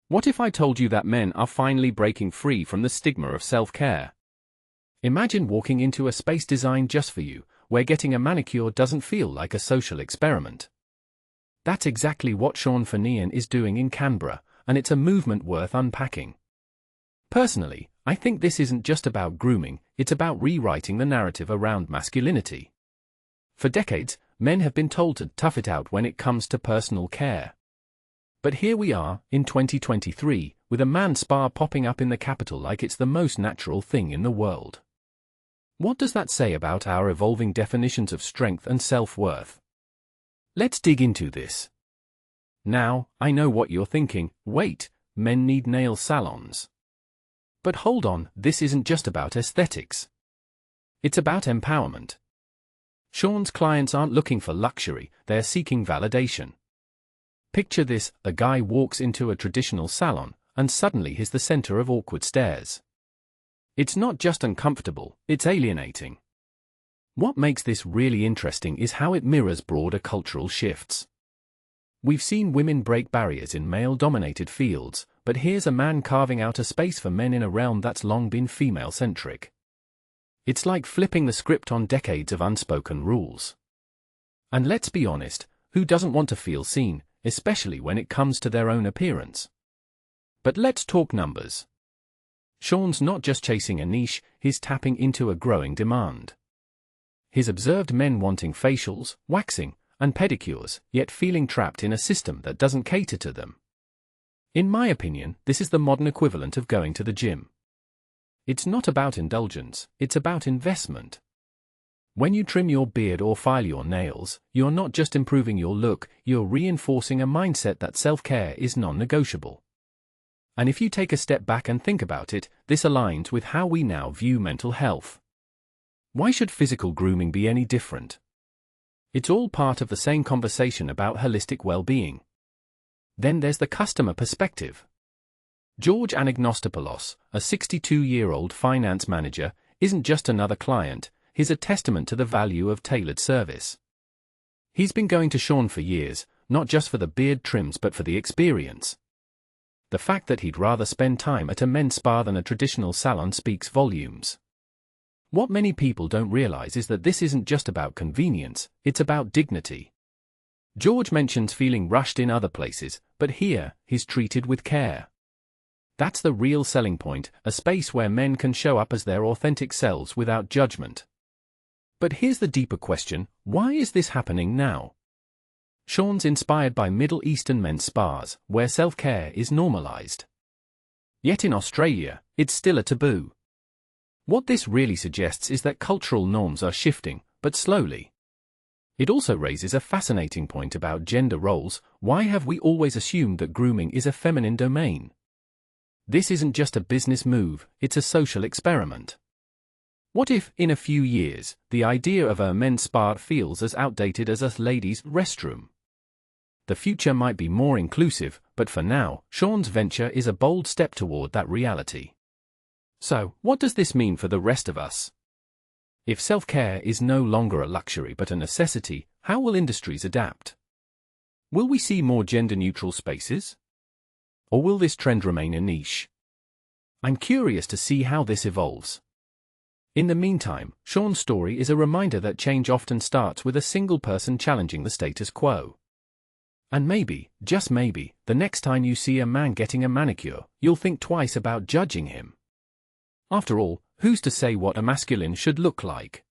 What if I told you that men are finally breaking free from the stigma of self-care? Imagine walking into a space designed just for you, where getting a manicure doesn't feel like a social experiment. That's exactly what Shaun Fanaeian is doing in Canberra, and it's a movement worth unpacking. Personally, I think this isn't just about grooming, it's about rewriting the narrative around masculinity. For decades, men have been told to tough it out when it comes to personal care. But here we are, in 2023, with a man's spa popping up in the capital like it's the most natural thing in the world. What does that say about our evolving definitions of strength and self-worth? Let's dig into this. Now, I know what you're thinking, wait, men need nail salons. But hold on, this isn't just about aesthetics. It's about empowerment. Shaun's clients aren't looking for luxury, they're seeking validation. Picture this, a guy walks into a traditional salon, and suddenly he's the center of awkward stares. It's not just uncomfortable, it's alienating. What makes this really interesting is how it mirrors broader cultural shifts. We've seen women break barriers in male-dominated fields, but here's a man carving out a space for men in a realm that's long been female-centric. It's like flipping the script on decades of unspoken rules. And let's be honest, who doesn't want to feel seen, especially when it comes to their own appearance? But let's talk numbers. Shaun's not just chasing a niche, he's tapping into a growing demand. He's observed men wanting facials, waxing, and pedicures, yet feeling trapped in a system that doesn't cater to them. In my opinion, this is the modern equivalent of going to the gym. It's not about indulgence, it's about investment. When you trim your beard or file your nails, you're not just improving your look, you're reinforcing a mindset that self-care is non-negotiable. And if you take a step back and think about it, this aligns with how we now view mental health. Why should physical grooming be any different? It's all part of the same conversation about holistic well-being. Then there's the customer perspective. George Anagnostopoulos, a 62-year-old finance manager, isn't just another client, he's a testament to the value of tailored service. He's been going to Shaun for years, not just for the beard trims but for the experience. The fact that he'd rather spend time at a men's spa than a traditional salon speaks volumes. What many people don't realize is that this isn't just about convenience, it's about dignity. George mentions feeling rushed in other places, but here, he's treated with care. That's the real selling point, a space where men can show up as their authentic selves without judgment. But here's the deeper question, why is this happening now? Shaun's inspired by Middle Eastern men's spas, where self-care is normalized. Yet in Australia, it's still a taboo. What this really suggests is that cultural norms are shifting, but slowly. It also raises a fascinating point about gender roles. Why have we always assumed that grooming is a feminine domain? This isn't just a business move, it's a social experiment. What if, in a few years, the idea of a men's spa feels as outdated as a ladies' restroom? The future might be more inclusive, but for now, Shaun's venture is a bold step toward that reality. So, what does this mean for the rest of us? If self-care is no longer a luxury but a necessity, how will industries adapt? Will we see more gender-neutral spaces? Or will this trend remain a niche? I'm curious to see how this evolves. In the meantime, Shaun's story is a reminder that change often starts with a single person challenging the status quo. And maybe, just maybe, the next time you see a man getting a manicure, you'll think twice about judging him. After all, who's to say what a masculine should look like?